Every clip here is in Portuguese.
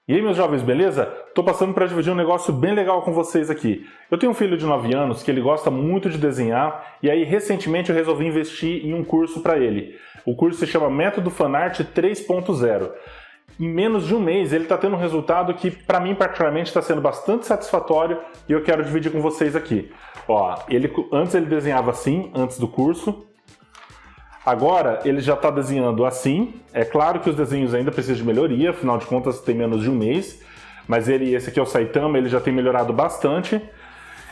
E aí, meus jovens, beleza? Tô passando para dividir um negócio bem legal com vocês aqui. Eu tenho um filho de 9 anos que ele gosta muito de desenhar e aí recentemente eu resolvi investir em um curso para ele. O curso se chama Método Fanart 3.0. Em menos de um mês ele está tendo um resultado que para mim particularmente está sendo bastante satisfatório e eu quero dividir com vocês aqui. Ó, antes ele desenhava assim, antes do curso. Agora ele já está desenhando assim. É claro que os desenhos ainda precisam de melhoria, afinal de contas tem menos de um mês. Mas esse aqui é o Saitama, ele já tem melhorado bastante.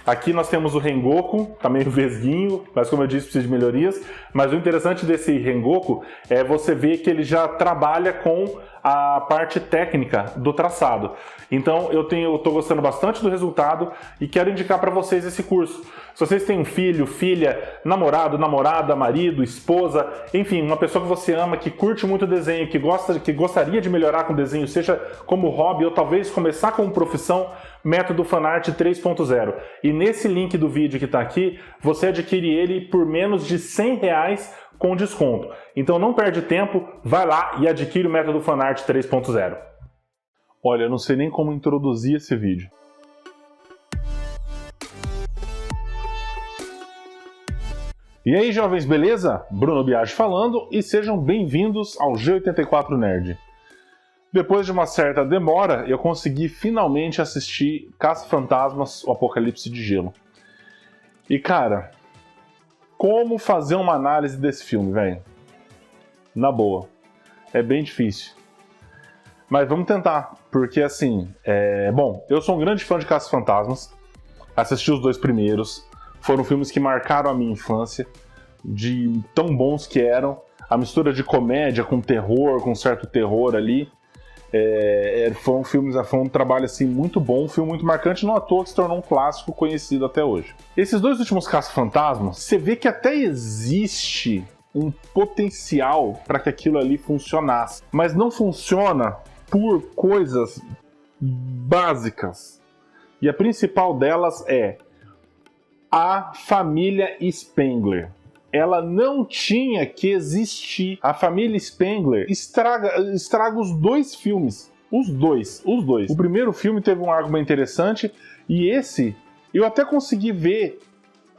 Aqui nós temos o Rengoku, tá meio vesguinho, mas como eu disse, precisa de melhorias. Mas o interessante desse Rengoku é você ver que ele já trabalha com a parte técnica do traçado. Então eu tô gostando bastante do resultado e quero indicar para vocês esse curso. Se vocês têm um filho, filha, namorado, namorada, marido, esposa, enfim, uma pessoa que você ama, que curte muito desenho, que gostaria de melhorar com desenho, seja como hobby ou talvez começar como profissão, Método Fanart 3.0. E nesse link do vídeo que está aqui, você adquire ele por menos de R$100 com desconto. Então não perde tempo, vai lá e adquire o Método Fanart 3.0. Olha, eu não sei nem como introduzir esse vídeo. E aí, jovens, beleza? Bruno Biagi falando e sejam bem-vindos ao G84 Nerd. Depois de uma certa demora, eu consegui finalmente assistir Caça-Fantasmas, o Apocalipse de Gelo. E cara, como fazer uma análise desse filme, velho? Na boa, é bem difícil. Mas vamos tentar, porque assim, bom, eu sou um grande fã de Caça-Fantasmas, assisti os 2 primeiros, foram filmes que marcaram a minha infância, de tão bons que eram, a mistura de comédia com terror, com certo terror ali. Foi um trabalho assim, muito bom, um filme muito marcante, não à toa que se tornou um clássico conhecido até hoje. Esses 2 últimos Caça-Fantasmas, você vê que até existe um potencial para que aquilo ali funcionasse, mas não funciona por coisas básicas. E a principal delas é a família Spengler. Ela não tinha que existir. A família Spengler estraga os 2 filmes. Os dois. O primeiro filme teve um arco bem interessante e esse eu até consegui ver,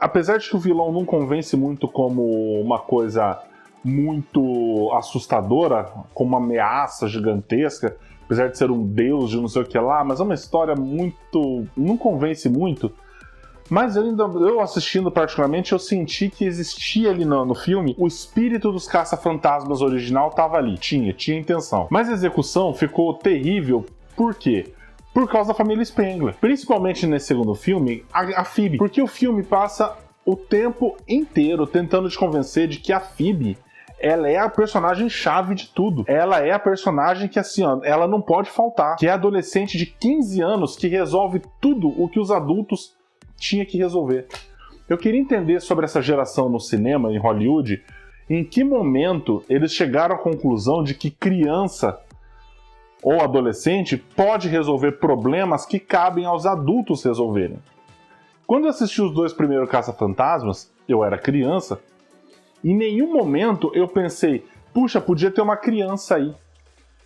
apesar de que o vilão não convence muito como uma coisa muito assustadora, como uma ameaça gigantesca, apesar de ser um deus de não sei o que lá, mas é uma história muito... não convence muito. Mas eu assistindo particularmente, eu senti que existia ali no filme, o espírito dos Caça-Fantasmas original estava ali, tinha intenção. Mas a execução ficou terrível, por quê? Por causa da família Spengler. Principalmente nesse segundo filme, a Phoebe. Porque o filme passa o tempo inteiro tentando te convencer de que a Phoebe, ela é a personagem chave de tudo. Ela é a personagem que, assim, ó, ela não pode faltar. Que é a adolescente de 15 anos que resolve tudo o que os adultos tinha que resolver. Eu queria entender sobre essa geração no cinema, em Hollywood, em que momento eles chegaram à conclusão de que criança ou adolescente pode resolver problemas que cabem aos adultos resolverem. Quando eu assisti os 2 primeiros Caça-Fantasmas, eu era criança, em nenhum momento eu pensei, puxa, podia ter uma criança aí.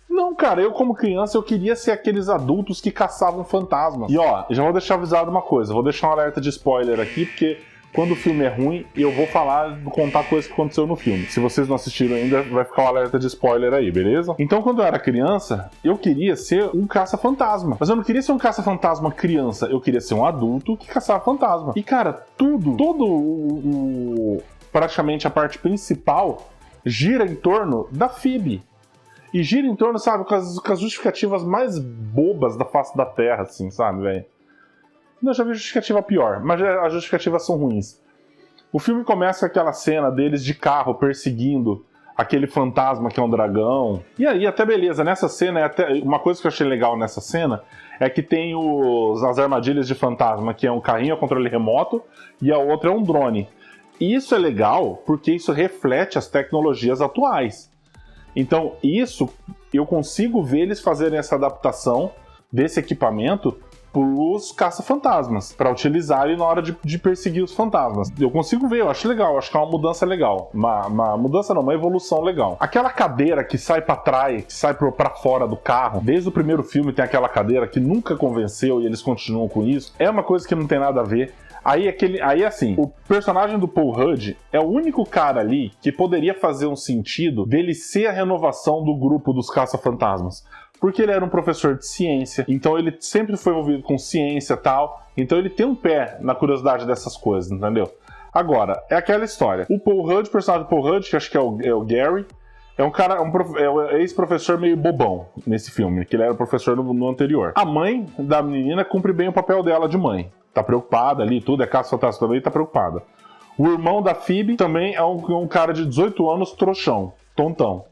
Não, cara, eu como criança eu queria ser aqueles adultos que caçavam fantasmas. E ó, já vou deixar avisado uma coisa, vou deixar um alerta de spoiler aqui, porque quando o filme é ruim, eu vou contar coisas que aconteceu no filme. Se vocês não assistiram ainda, vai ficar um alerta de spoiler aí, beleza? Então, quando eu era criança, eu queria ser um caça-fantasma. Mas eu não queria ser um caça-fantasma criança, eu queria ser um adulto que caçava fantasma. E cara, praticamente a parte principal gira em torno da Phoebe. E gira em torno, sabe, com as justificativas mais bobas da face da Terra, assim, sabe, velho? Eu já vi justificativa pior, mas as justificativas são ruins. O filme começa com aquela cena deles de carro perseguindo aquele fantasma que é um dragão. E aí, até beleza, nessa cena, uma coisa que eu achei legal nessa cena é que tem as armadilhas de fantasma, que é um carrinho a controle remoto e a outra é um drone. E isso é legal porque isso reflete as tecnologias atuais. Então, isso, eu consigo ver eles fazerem essa adaptação desse equipamento pros caça-fantasmas, pra utilizarem na hora de perseguir os fantasmas. Eu consigo ver, eu acho legal, acho que é uma mudança legal. Uma mudança não, uma evolução legal. Aquela cadeira que sai pra trás, que sai pra fora do carro, desde o primeiro filme tem aquela cadeira que nunca convenceu e eles continuam com isso, é uma coisa que não tem nada a ver. Aí assim, o personagem do Paul Rudd é o único cara ali que poderia fazer um sentido dele ser a renovação do grupo dos caça-fantasmas. Porque ele era um professor de ciência, então ele sempre foi envolvido com ciência e tal, então ele tem um pé na curiosidade dessas coisas, entendeu? Agora, é aquela história. O Paul Rudd, o personagem do Paul Rudd, que acho que é o Gary, é um cara, é um ex-professor meio bobão nesse filme, que ele era professor no anterior. A mãe da menina cumpre bem o papel dela de mãe. Tá preocupada ali, tudo, é caça-fantasma também, tá preocupada. O irmão da Phoebe também é um cara de 18 anos, trouxão, tontão.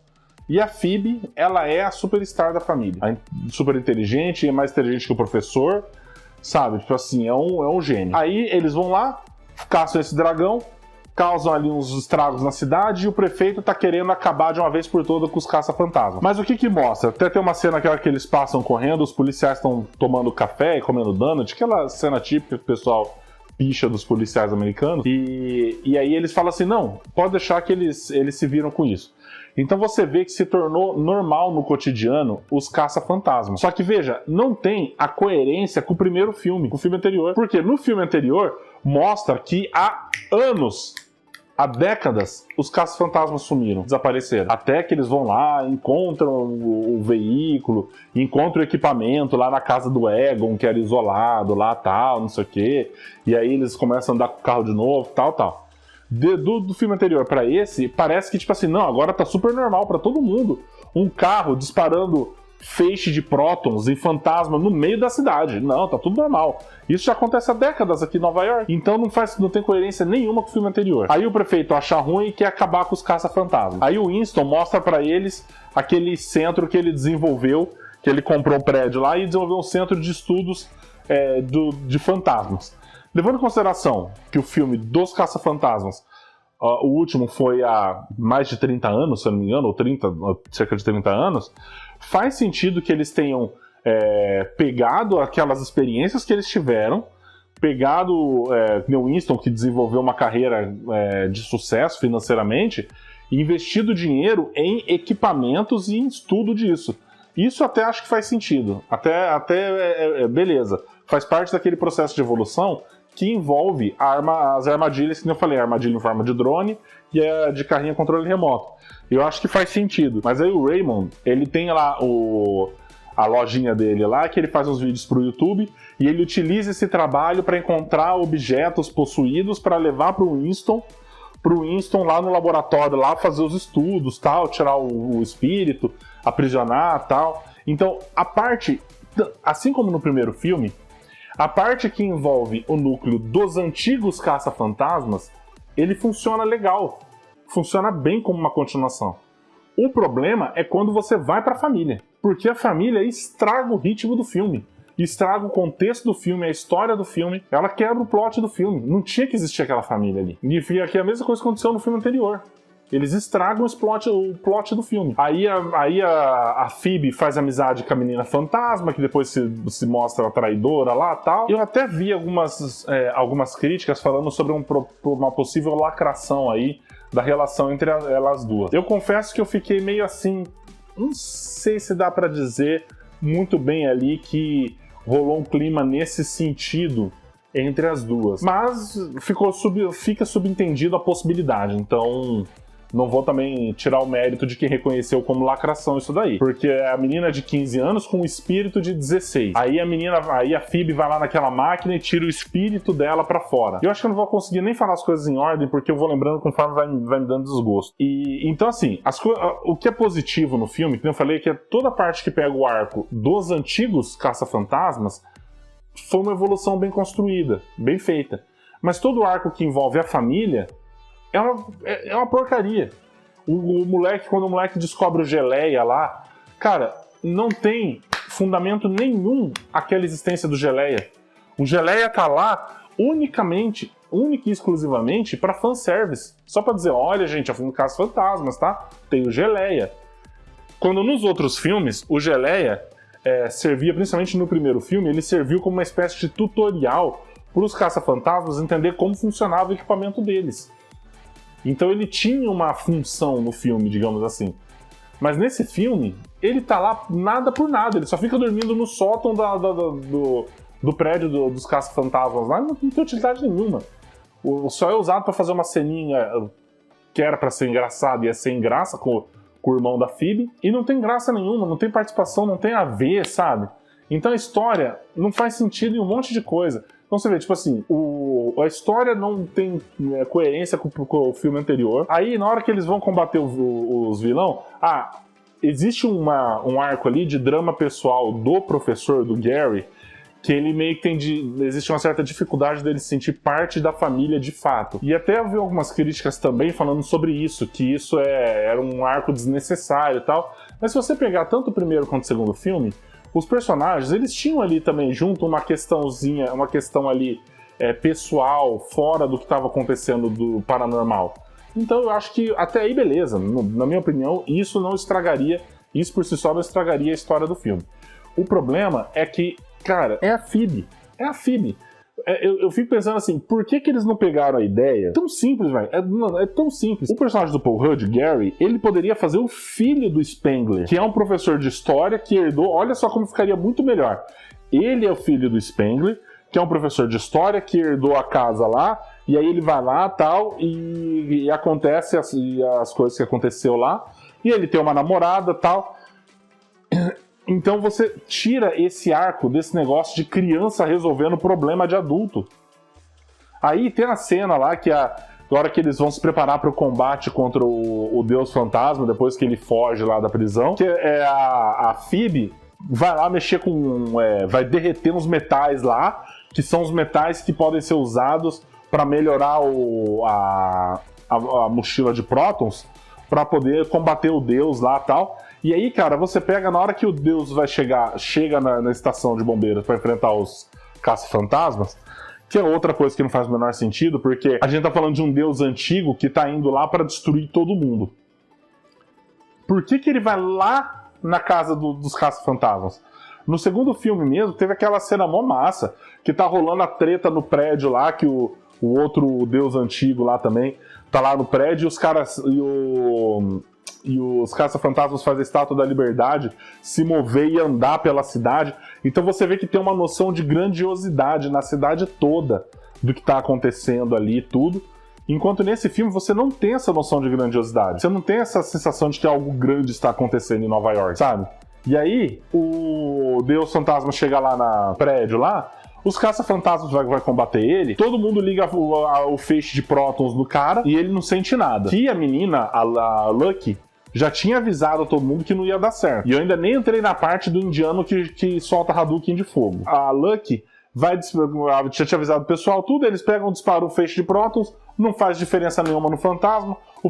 E a Phoebe, ela é a superstar da família. Super inteligente, é mais inteligente que o professor, sabe? Tipo assim, é um gênio. Aí eles vão lá, caçam esse dragão, causam ali uns estragos na cidade e o prefeito tá querendo acabar de uma vez por todas com os caça-fantasmas. Mas o que mostra? Até tem uma cena que eles passam correndo, os policiais estão tomando café e comendo donut, aquela cena típica que o pessoal picha dos policiais americanos, e aí eles falam assim, não, pode deixar que eles se viram com isso. Então você vê que se tornou normal no cotidiano os caça-fantasmas. Só que veja, não tem a coerência com o primeiro filme, com o filme anterior. Porque no filme anterior mostra que há anos, há décadas, os caça-fantasmas sumiram, desapareceram. Até que eles vão lá, encontram o veículo, encontram o equipamento lá na casa do Egon, que era isolado lá, tal, não sei o quê. E aí eles começam a andar com o carro de novo, tal. Do filme anterior pra esse, parece que, tipo assim, não, agora tá super normal pra todo mundo. Um carro disparando feixe de prótons e fantasma no meio da cidade. Não, tá tudo normal. Isso já acontece há décadas aqui em Nova York. Então não tem coerência nenhuma com o filme anterior. Aí o prefeito acha ruim e quer acabar com os caça-fantasmas. Aí o Winston mostra pra eles aquele centro que ele desenvolveu, que ele comprou um prédio lá e desenvolveu um centro de estudos de fantasmas. Levando em consideração que o filme dos caça-fantasmas, o último foi há mais de 30 anos, se eu não me engano, ou cerca de 30 anos, faz sentido que eles tenham pegado aquelas experiências que eles tiveram, pegado o Winston, que desenvolveu uma carreira de sucesso financeiramente, e investido dinheiro em equipamentos e em estudo disso. Isso até acho que faz sentido, beleza, faz parte daquele processo de evolução que envolve as armadilhas, que eu falei, a armadilha em forma de drone e a de carrinho a controle remoto. Eu acho que faz sentido. Mas aí o Raymond, ele tem lá a lojinha dele lá, que ele faz uns vídeos pro YouTube, e ele utiliza esse trabalho para encontrar objetos possuídos para levar pro Winston lá no laboratório, lá fazer os estudos, tal, tirar o espírito, aprisionar, tal. Então, a parte, assim como no primeiro filme, a parte que envolve o núcleo dos antigos caça-fantasmas, ele funciona legal. Funciona bem como uma continuação. O problema é quando você vai pra família. Porque a família estraga o ritmo do filme. Estraga o contexto do filme, a história do filme. Ela quebra o plot do filme. Não tinha que existir aquela família ali. E aqui a mesma coisa que aconteceu no filme anterior. Eles estragam o plot do filme. Aí a Phoebe faz amizade com a menina fantasma, que depois se mostra a traidora lá e tal. Eu até vi algumas críticas falando sobre uma possível lacração aí da relação entre elas duas. Eu confesso que eu fiquei meio assim, não sei se dá pra dizer muito bem ali que rolou um clima nesse sentido entre as duas. Mas fica subentendido a possibilidade, então não vou também tirar o mérito de quem reconheceu como lacração isso daí. Porque é a menina de 15 anos com um espírito de 16. Aí a Phoebe vai lá naquela máquina e tira o espírito dela pra fora. Eu acho que eu não vou conseguir nem falar as coisas em ordem, porque eu vou lembrando conforme vai me dando desgosto. E então assim, o que é positivo no filme, que eu falei, que é toda a parte que pega o arco dos antigos caça-fantasmas, foi uma evolução bem construída, bem feita. Mas todo o arco que envolve a família é uma porcaria. Quando o moleque descobre o Geleia lá, cara, não tem fundamento nenhum aquela existência do Geleia. O Geleia tá lá única e exclusivamente pra fanservice. Só pra dizer, olha gente, é um filme de caça-fantasmas, tá? Tem o Geleia. Quando nos outros filmes, o Geleia servia, principalmente no primeiro filme, ele serviu como uma espécie de tutorial para os caça-fantasmas entender como funcionava o equipamento deles. Então ele tinha uma função no filme, digamos assim. Mas nesse filme, ele tá lá nada por nada, ele só fica dormindo no sótão do prédio dos caça-fantasmas lá, não tem utilidade nenhuma. Só é usado para fazer uma ceninha que era para ser engraçada e ia ser sem graça com o irmão da Phoebe, e não tem graça nenhuma, não tem participação, não tem a ver, sabe? Então a história não faz sentido em um monte de coisa. Então você vê, tipo assim, a história não tem coerência com o filme anterior. Aí, na hora que eles vão combater os vilão, existe um arco ali de drama pessoal do professor, do Gary, que ele meio que existe uma certa dificuldade dele se sentir parte da família de fato. E até eu vi algumas críticas também falando sobre isso, que isso era um arco desnecessário e tal. Mas se você pegar tanto o primeiro quanto o segundo filme, os personagens, eles tinham ali também junto uma questão ali pessoal, fora do que estava acontecendo do paranormal. Então eu acho que até aí beleza, na minha opinião, isso por si só não estragaria a história do filme. O problema é que, cara, é a Phoebe. Eu fico pensando assim, por que eles não pegaram a ideia? Tão simples, velho. É tão simples. O personagem do Paul Rudd, Gary, ele poderia fazer o filho do Spengler, que é um professor de história que herdou. Olha só como ficaria muito melhor. Ele é o filho do Spengler, que é um professor de história que herdou a casa lá, e aí ele vai lá tal, e acontece as coisas que aconteceu lá, e ele tem uma namorada tal. Então você tira esse arco desse negócio de criança resolvendo problema de adulto. Aí tem a cena lá que a hora que eles vão se preparar para o combate contra o Deus Fantasma, depois que ele foge lá da prisão, que a Phoebe vai lá mexer vai derreter uns metais lá, que são os metais que podem ser usados para melhorar a mochila de prótons, para poder combater o Deus lá e tal. E aí, cara, você pega na hora que o Deus chega na estação de bombeiros para enfrentar os caça-fantasmas, que é outra coisa que não faz o menor sentido, porque a gente tá falando de um Deus antigo que tá indo lá para destruir todo mundo. Por que ele vai lá na casa dos caça-fantasmas? No segundo filme mesmo, teve aquela cena mó massa, que tá rolando a treta no prédio lá, que o outro Deus antigo lá também tá lá no prédio, e os caras... E os caça-fantasmas fazem a Estátua da Liberdade se mover e andar pela cidade. Então você vê que tem uma noção de grandiosidade na cidade toda do que está acontecendo ali e tudo. Enquanto nesse filme você não tem essa noção de grandiosidade. Você não tem essa sensação de que algo grande está acontecendo em Nova York, sabe? E aí, o Deus Fantasma chega lá no prédio lá, os caça-fantasmas vai combater ele, todo mundo liga o feixe de prótons no cara e ele não sente nada. E a menina, a Lucky, já tinha avisado a todo mundo que não ia dar certo. E eu ainda nem entrei na parte do indiano que solta Hadouken de fogo. A Lucky já tinha avisado o pessoal tudo, eles pegam, disparam o feixe de prótons, não faz diferença nenhuma no fantasma, o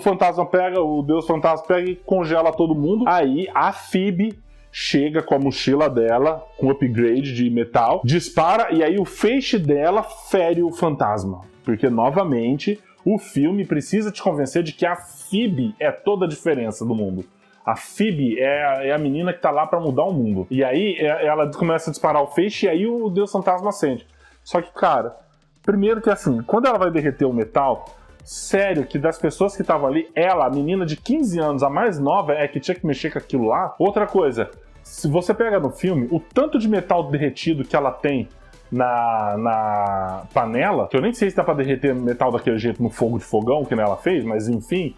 Deus Fantasma pega e congela todo mundo. Aí a Phoebe chega com a mochila dela, com upgrade de metal, dispara, e aí o feixe dela fere o fantasma. Porque, novamente, o filme precisa te convencer de que a Phoebe é toda a diferença do mundo. A Phoebe é a menina que tá lá pra mudar o mundo. E aí ela começa a disparar o feixe e aí o Deus Fantasma acende. Só que, cara, primeiro que assim, quando ela vai derreter o metal, sério que das pessoas que estavam ali, ela, a menina de 15 anos, a mais nova, que tinha que mexer com aquilo lá. Outra coisa, se você pega no filme, o tanto de metal derretido que ela tem na panela, que eu nem sei se dá pra derreter metal daquele jeito no fogo de fogão, que ela fez, mas enfim,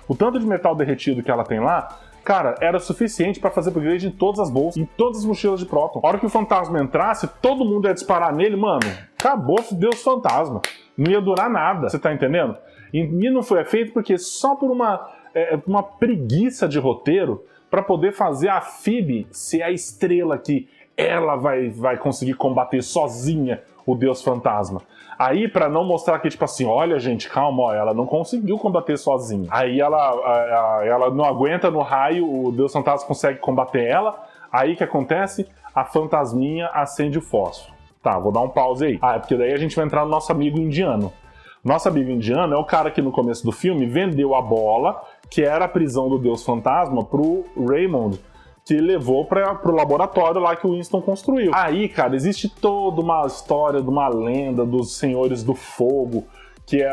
o tanto de metal derretido que ela tem lá, cara, era suficiente pra fazer upgrade em todas as bolsas, em todas as mochilas de próton. A hora que o fantasma entrasse, todo mundo ia disparar nele, mano, acabou, Deus Fantasma. Não ia durar nada, você tá entendendo? E não foi feito porque só por uma preguiça de roteiro pra poder fazer a Phoebe ser a estrela que ela vai conseguir combater sozinha o Deus Fantasma. Aí, pra não mostrar que, tipo assim, olha, gente, calma, ó, ela não conseguiu combater sozinha. Aí ela não aguenta no raio, o Deus Fantasma consegue combater ela. Aí, o que acontece? A fantasminha acende o fósforo. Tá, vou dar um pause aí. É porque daí a gente vai entrar no nosso amigo indiano. Nosso amigo indiano é o cara que no começo do filme vendeu a bola, que era a prisão do Deus Fantasma, pro Raymond, que levou pro laboratório lá que o Winston construiu. Aí, cara, existe toda uma história de uma lenda dos Senhores do Fogo, que é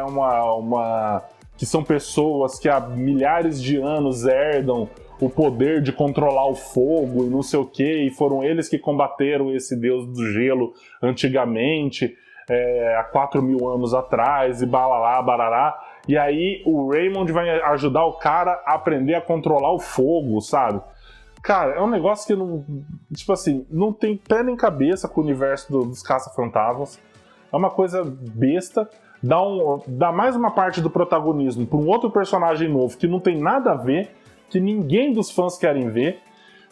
que são pessoas que há milhares de anos herdam o poder de controlar o fogo e não sei o que, e foram eles que combateram esse deus do gelo antigamente, há 4.000 anos atrás, e balalá, barará. E aí o Raymond vai ajudar o cara a aprender a controlar o fogo, sabe? Cara, é um negócio que não, tipo assim, não tem pé nem cabeça com o universo dos Caça-Fantasmas. É uma coisa besta. Dá mais uma parte do protagonismo para um outro personagem novo que não tem nada a ver, que ninguém dos fãs querem ver.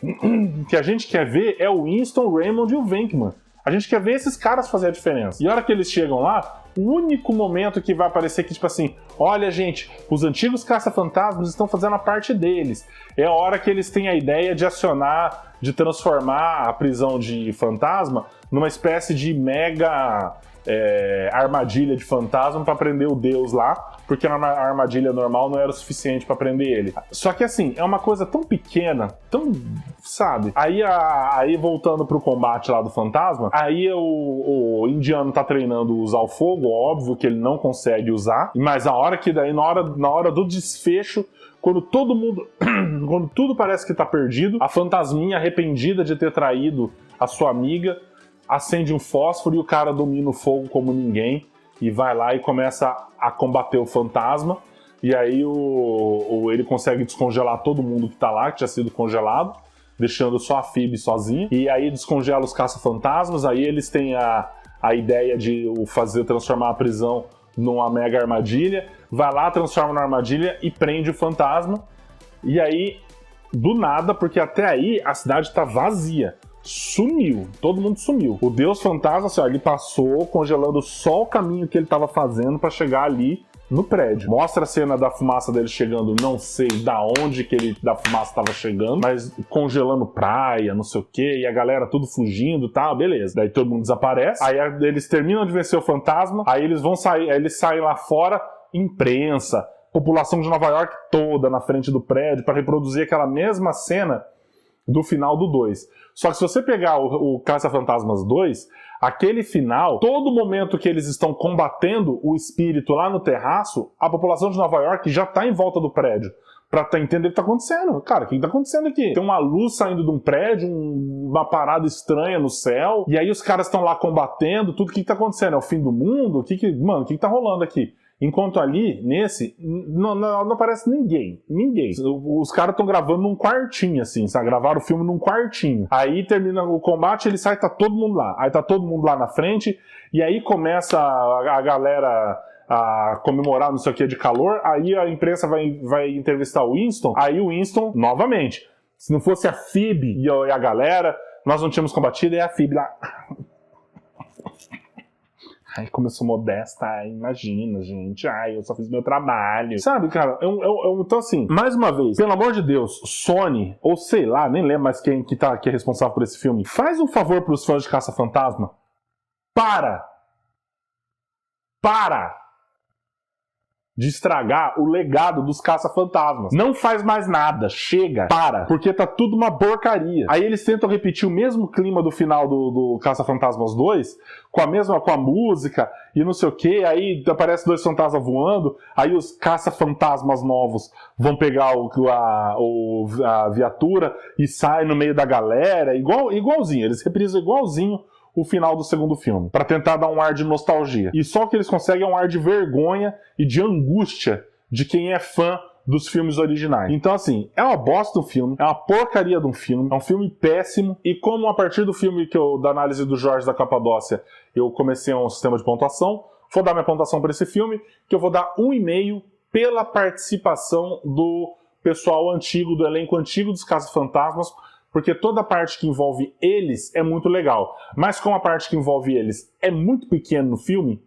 O que a gente quer ver é o Winston, o Raymond e o Venkman. A gente quer ver esses caras fazer a diferença. E a hora que eles chegam lá, o único momento que vai aparecer que, tipo assim, olha, gente, os antigos caça-fantasmas estão fazendo a parte deles. É a hora que eles têm a ideia de acionar, de transformar a prisão de fantasma numa espécie de mega armadilha de fantasma para prender o deus lá, porque a armadilha normal não era o suficiente para prender ele. Só que assim, é uma coisa tão pequena, tão, sabe? Aí voltando pro combate lá do fantasma, aí o indiano tá treinando usar o fogo, óbvio que ele não consegue usar, mas na hora do desfecho, quando tudo parece que tá perdido, a fantasminha arrependida de ter traído a sua amiga acende um fósforo e o cara domina o fogo como ninguém e vai lá e começa a combater o fantasma. E aí ele consegue descongelar todo mundo que tá lá, que tinha sido congelado, deixando só a Phoebe sozinha. E aí descongela os caça-fantasmas, aí eles têm a ideia de transformar a prisão numa mega armadilha, vai lá, transforma na armadilha e prende o fantasma. E aí, do nada, porque até aí a cidade tá vazia. Sumiu, todo mundo sumiu. O Deus Fantasma, assim, ó, ele passou congelando só o caminho que ele tava fazendo pra chegar ali no prédio. Mostra a cena da fumaça dele chegando, não sei da onde da fumaça tava chegando, mas congelando praia, não sei o que, e a galera tudo fugindo e tal, beleza. Daí todo mundo desaparece, aí eles terminam de vencer o fantasma, aí eles saem lá fora, imprensa, população de Nova York toda na frente do prédio pra reproduzir aquela mesma cena do final do 2. Só que se você pegar o Caça-Fantasmas 2, aquele final, todo momento que eles estão combatendo o espírito lá no terraço, a população de Nova York já tá em volta do prédio pra entender o que tá acontecendo. Cara, o que tá acontecendo aqui? Tem uma luz saindo de um prédio, uma parada estranha no céu, e aí os caras estão lá combatendo, tudo. O que tá acontecendo? É o fim do mundo? Mano, o que tá rolando aqui? Enquanto ali, não aparece ninguém. Os caras estão gravando num quartinho, assim, sabe? Gravaram o filme num quartinho. Aí termina o combate, ele sai, tá todo mundo lá. Aí tá todo mundo lá na frente, e aí começa a galera a comemorar não sei o que de calor, aí a imprensa vai entrevistar o Winston, aí o Winston, novamente, se não fosse a Phoebe e a galera, nós não tínhamos combatido, e a Phoebe lá... Ai, como eu sou modesta, imagina, gente. Ai, eu só fiz meu trabalho. Sabe, cara? Então, assim, mais uma vez, pelo amor de Deus, Sony, ou sei lá, nem lembro mais quem que é responsável por esse filme, faz um favor pros fãs de Caça-Fantasma. Para de estragar o legado dos Caça-Fantasmas. Não faz mais nada, chega, para, porque tá tudo uma porcaria. Aí eles tentam repetir o mesmo clima do final do Caça-Fantasmas 2, com a música e não sei o que, aí aparece dois fantasmas voando, aí os Caça-Fantasmas novos vão pegar a viatura e saem no meio da galera, igualzinho, eles reprisam igualzinho o final do segundo filme, pra tentar dar um ar de nostalgia. E só o que eles conseguem é um ar de vergonha e de angústia de quem é fã dos filmes originais. Então, assim, é uma bosta do filme, é uma porcaria de um filme, é um filme péssimo, e como a partir do filme da análise do Jorge da Capadócia, eu comecei um sistema de pontuação, vou dar minha pontuação para esse filme, que eu vou dar 1,5 pela participação do pessoal antigo, do elenco antigo dos Caça-Fantasmas, porque toda a parte que envolve eles é muito legal. Mas como a parte que envolve eles é muito pequena no filme,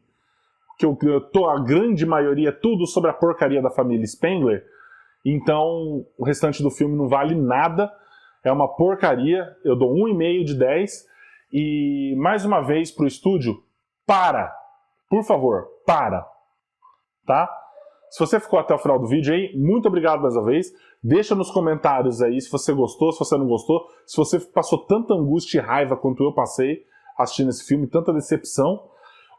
que a grande maioria é tudo sobre a porcaria da família Spengler, então o restante do filme não vale nada, é uma porcaria, eu dou 1,5 de 10, e mais uma vez pro estúdio, por favor, tá? Se você ficou até o final do vídeo aí, muito obrigado mais uma vez. Deixa nos comentários aí se você gostou, se você não gostou, se você passou tanta angústia e raiva quanto eu passei assistindo esse filme, tanta decepção.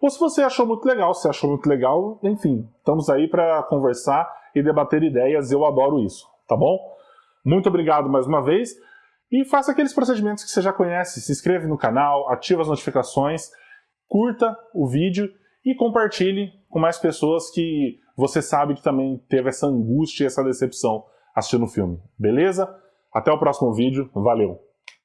Ou se você achou muito legal, se achou muito legal, enfim, estamos aí para conversar e debater ideias, eu adoro isso, tá bom? Muito obrigado mais uma vez e faça aqueles procedimentos que você já conhece, se inscreve no canal, ativa as notificações, curta o vídeo e compartilhe com mais pessoas que você sabe que também teve essa angústia e essa decepção assistindo o filme, beleza? Até o próximo vídeo, valeu!